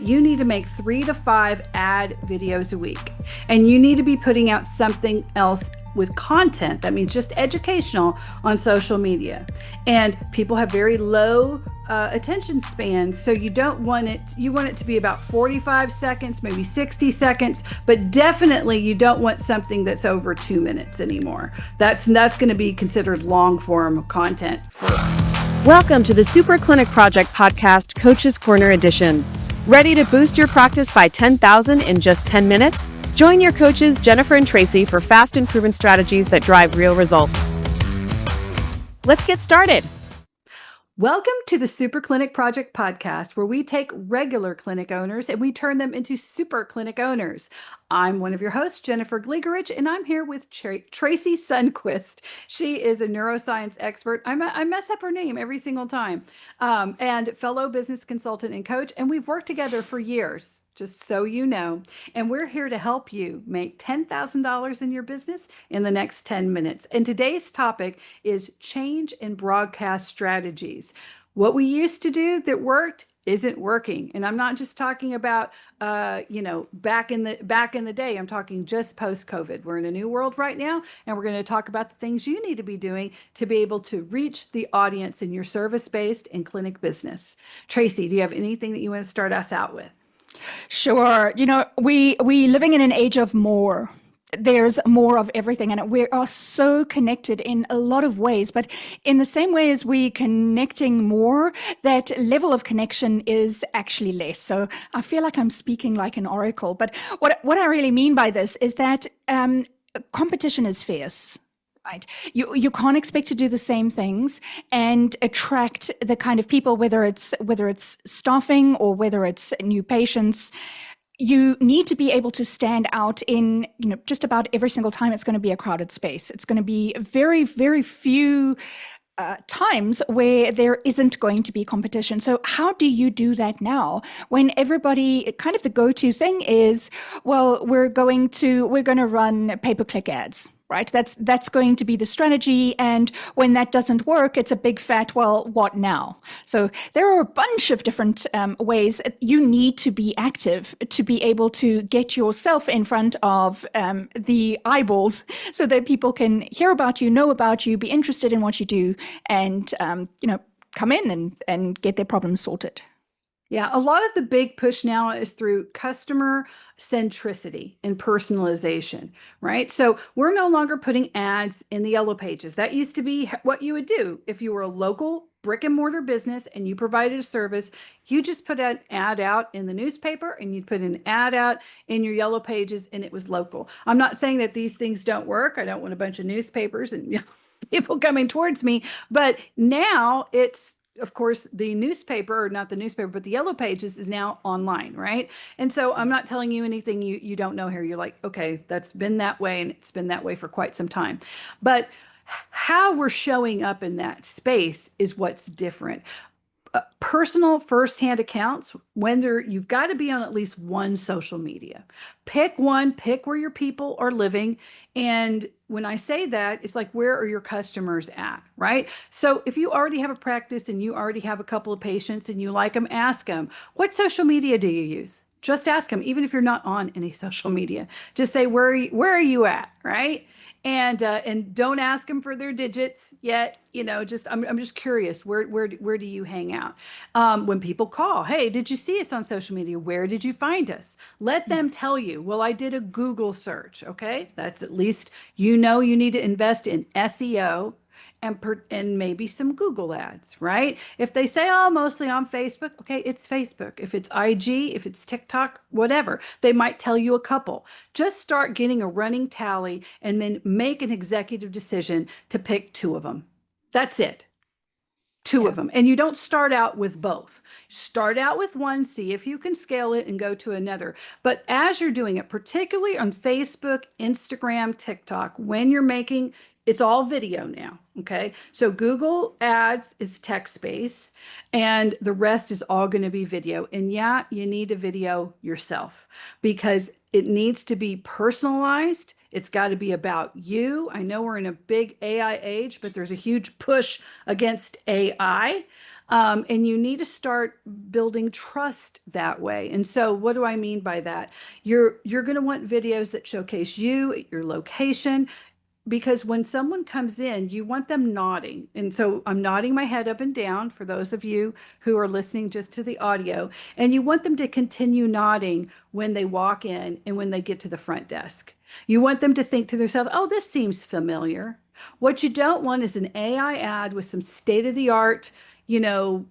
you need to make 3 to 5 ad videos a week. And you need to be putting out something else with content that means just educational on social media. And people have very low attention spans, so you want it to be about 45 seconds, maybe 60 seconds, but definitely you don't want something that's over 2 minutes anymore. That's going to be considered long form content. Welcome to the Super Clinic Project Podcast, Coach's Corner Edition. Ready to boost your practice by 10,000 in just 10 minutes? Join your coaches, Jennifer and Tracey, for fast and proven strategies that drive real results. Let's get started. Welcome to the Super Clinic Project Podcast, where we take regular clinic owners and we turn them into super clinic owners. I'm one of your hosts, Jennifer Gligoric, and I'm here with Tracey Sundkvist. She is a neuroscience expert. I mess up her name every single time, and fellow business consultant and coach, and we've worked together for years. Just so you know. And we're here to help you make $10,000 in your business in the next 10 minutes. And today's topic is change in broadcast strategies. What we used to do that worked isn't working. And I'm not just talking about, back in the day. I'm talking just post-COVID. We're in a new world right now, and we're going to talk about the things you need to be doing to be able to reach the audience in your service-based and clinic business. Tracey, do you have anything that you want to start us out with? Sure. We living in an age of more. There's more of everything, and we are so connected in a lot of ways. But in the same way as we connecting more, that level of connection is actually less. So I feel like I'm speaking like an oracle. But what I really mean by this is that competition is fierce. Right. You can't expect to do the same things and attract the kind of people, whether it's staffing or whether it's new patients. You need to be able to stand out in, just about every single time it's going to be a crowded space. It's going to be very, very few times where there isn't going to be competition. So how do you do that now when everybody, kind of the go-to thing is, well, we're going to run pay-per-click ads, right? That's going to be the strategy. And when that doesn't work, it's a big fat, well, what now? So there are a bunch of different ways you need to be active to be able to get yourself in front of the eyeballs so that people can hear about you, know about you, be interested in what you do, and come in and get their problems sorted. Yeah, a lot of the big push now is through customer centricity and personalization, right? So we're no longer putting ads in the yellow pages. That used to be what you would do if you were a local brick and mortar business and you provided a service. You just put an ad out in the newspaper and you'd put an ad out in your yellow pages, and it was local. I'm not saying that these things don't work. I don't want a bunch of newspapers and people coming towards me, but now it's, of course, the newspaper, or not the newspaper, but the yellow pages is now online, right? And so I'm not telling you anything you don't know here. You're like, okay, that's been that way, and it's been that way for quite some time. But how we're showing up in that space is what's different. Personal firsthand accounts, you've got to be on at least one social media. Pick one, pick where your people are living. And when I say that, it's like, where are your customers at, right? So if you already have a practice and you already have a couple of patients and you like them, ask them, what social media do you use? Just ask them, even if you're not on any social media. Just say, where are you at, right? And don't ask them for their digits yet. I'm just curious. Where do you hang out? When people call, hey, did you see us on social media? Where did you find us? Let them tell you. Well, I did a Google search. Okay, that's at least you need to invest in SEO. And maybe some Google ads, right? If they say, oh, mostly on Facebook, okay, it's Facebook. If it's IG, if it's TikTok, whatever, they might tell you a couple. Just start getting a running tally and then make an executive decision to pick 2 of them. That's it. Two of them. And you don't start out with both. Start out with one, see if you can scale it and go to another. But as you're doing it, particularly on Facebook, Instagram, TikTok, when you're making, it's all video now. Okay. So Google Ads is text-based and the rest is all going to be video. And yeah, you need a video yourself because it needs to be personalized. It's got to be about you. I know we're in a big AI age, but there's a huge push against AI. And you need to start building trust that way. And so what do I mean by that? You're going to want videos that showcase you, your location, because when someone comes in, you want them nodding. And so I'm nodding my head up and down for those of you who are listening just to the audio. And you want them to continue nodding when they walk in and when they get to the front desk. You want them to think to themselves, oh, this seems familiar. What you don't want is an AI ad with some state of the art, you know,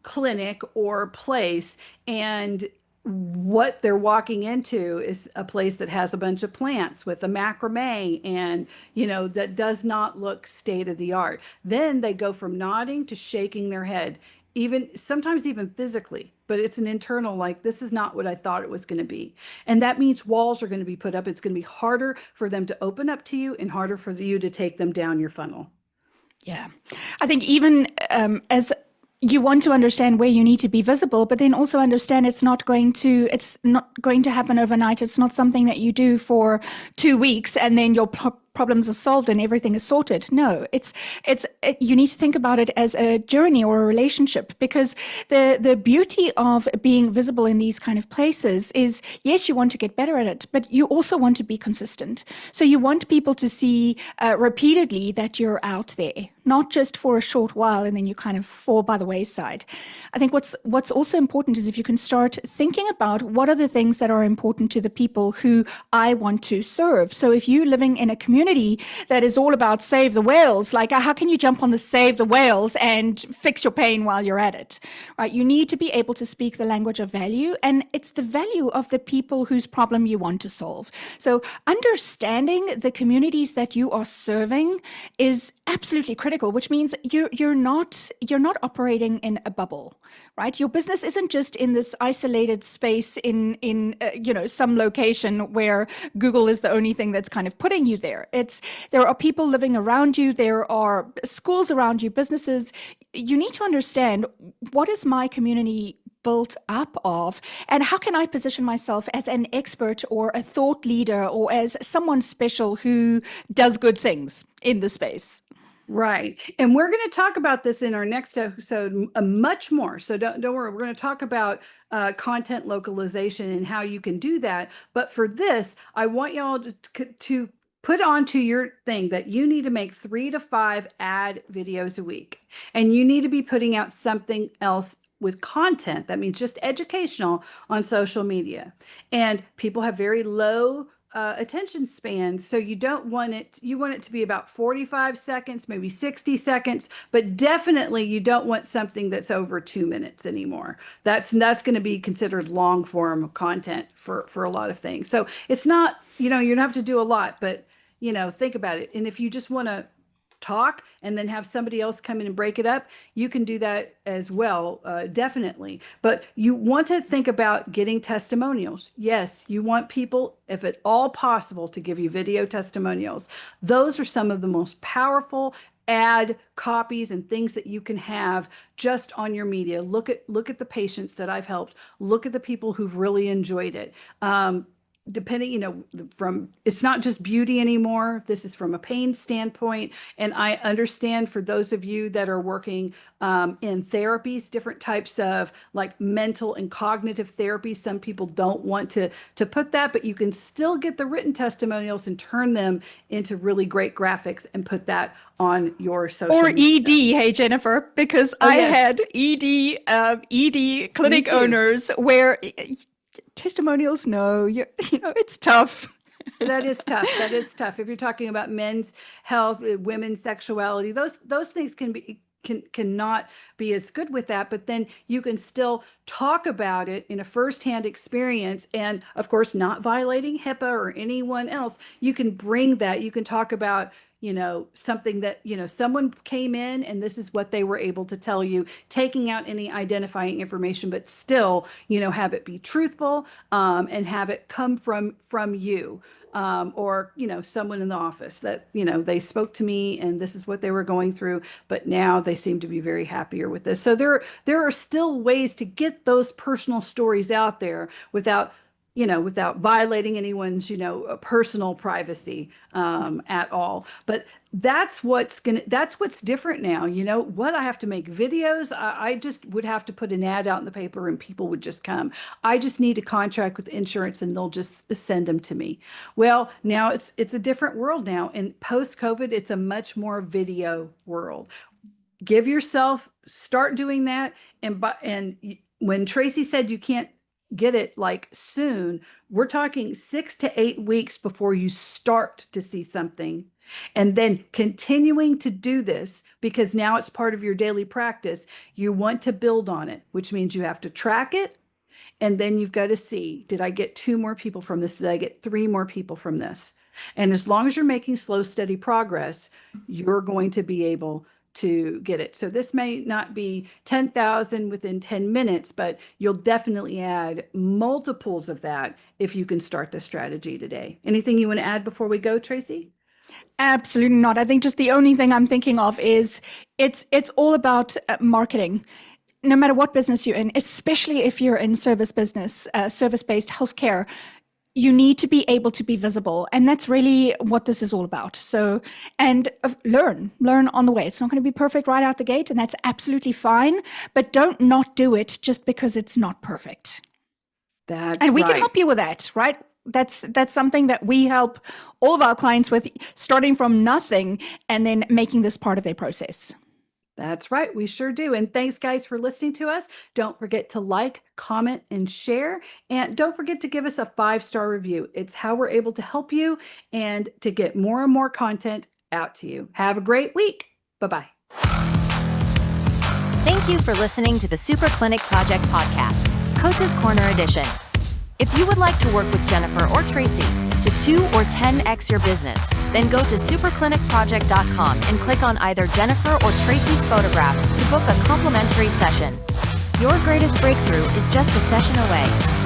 clinic or place, and what they're walking into is a place that has a bunch of plants with a macrame and, you know, that does not look state of the art. Then they go from nodding to shaking their head, even sometimes even physically, but it's an internal, like, this is not what I thought it was going to be. And that means walls are going to be put up. It's going to be harder for them to open up to you and harder for you to take them down your funnel. Yeah. I think even as you want to understand where you need to be visible, but then also understand it's not going to happen overnight. It's not something that you do for 2 weeks and then your problems are solved and everything is sorted. No, you need to think about it as a journey or a relationship, because the beauty of being visible in these kind of places is, yes, you want to get better at it, but you also want to be consistent. So you want people to see repeatedly that you're out there, not just for a short while and then you kind of fall by the wayside. I think what's also important is if you can start thinking about what are the things that are important to the people who I want to serve. So if you're living in a community that is all about save the whales, like how can you jump on the save the whales and fix your pain while you're at it, right? You need to be able to speak the language of value, and it's the value of the people whose problem you want to solve. So understanding the communities that you are serving is absolutely critical, which means you're not operating in a bubble, right? Your business isn't just in this isolated space in some location where Google is the only thing that's kind of putting you there. There are people living around you, there are schools around you, businesses. You need to understand, what is my community built up of, and how can I position myself as an expert or a thought leader or as someone special who does good things in the space. Right. And we're going to talk about this in our next episode much more. So don't worry. We're going to talk about content localization and how you can do that. But for this, I want y'all to put onto your thing that you need to make 3 to 5 ad videos a week. And you need to be putting out something else with content that means just educational on social media. And people have very low attention span. So you want it to be about 45 seconds, maybe 60 seconds, but definitely you don't want something that's over 2 minutes anymore. That's going to be considered long form content for a lot of things. So it's not, you don't have to do a lot, but think about it. And if you just want to talk and then have somebody else come in and break it up, you can do that as well, definitely. But you want to think about getting testimonials. Yes, you want people, if at all possible, to give you video testimonials. Those are some of the most powerful ad copies and things that you can have just on your media. Look at the patients that I've helped. Look at the people who've really enjoyed it. Depending, from, it's not just beauty anymore. This is from a pain standpoint. And I understand for those of you that are working in therapies, different types of like mental and cognitive therapy, some people don't want to put that, but you can still get the written testimonials and turn them into really great graphics and put that on your social or media. ED, hey Jennifer, because I had ED clinic owners where testimonials, no, it's tough. That is tough. That is tough. If you're talking about men's health, women's sexuality, those things cannot be as good with that, but then you can still talk about it in a firsthand experience, and of course not violating HIPAA or anyone else. You can bring that. You can talk about something that, someone came in and this is what they were able to tell you, taking out any identifying information, but still, have it be truthful, and have it come from you. Or, someone in the office that, they spoke to me and this is what they were going through, but now they seem to be very happier with this. So there are still ways to get those personal stories out there without without violating anyone's, personal privacy at all. But that's what's different now. I have to make videos. I just would have to put an ad out in the paper and people would just come. I just need a contract with insurance and they'll just send them to me. Well, now it's a different world now. And post-COVID, it's a much more video world. Start doing that. And when Tracey said you can't get it like soon, we're talking 6 to 8 weeks before you start to see something. And then continuing to do this, because now it's part of your daily practice, you want to build on it, which means you have to track it. And then you've got to see, did I get 2 more people from this? Did I get 3 more people from this? And as long as you're making slow, steady progress, you're going to be able to get it. So this may not be 10,000 within 10 minutes, but you'll definitely add multiples of that if you can start the strategy today. Anything you want to add before we go, Tracey? Absolutely not. I think just the only thing I'm thinking of is it's all about marketing. No matter what business you're in, especially if you're in service business, service-based healthcare, you need to be able to be visible. And that's really what this is all about. So, and learn on the way. It's not going to be perfect right out the gate, and that's absolutely fine. But don't not do it just because it's not perfect. And we can help you with that, right? That's something that we help all of our clients with, starting from nothing and then making this part of their process. That's right. We sure do. And thanks, guys, for listening to us. Don't forget to like, comment, and share. And don't forget to give us a 5-star review. It's how we're able to help you and to get more and more content out to you. Have a great week. Bye-bye. Thank you for listening to the Super Clinic Project Podcast, Coach's Corner Edition. If you would like to work with Jennifer or Tracey to 2 or 10x your business, then go to superclinicproject.com and click on either Jennifer or Tracey's photograph to book a complimentary session. Your greatest breakthrough is just a session away.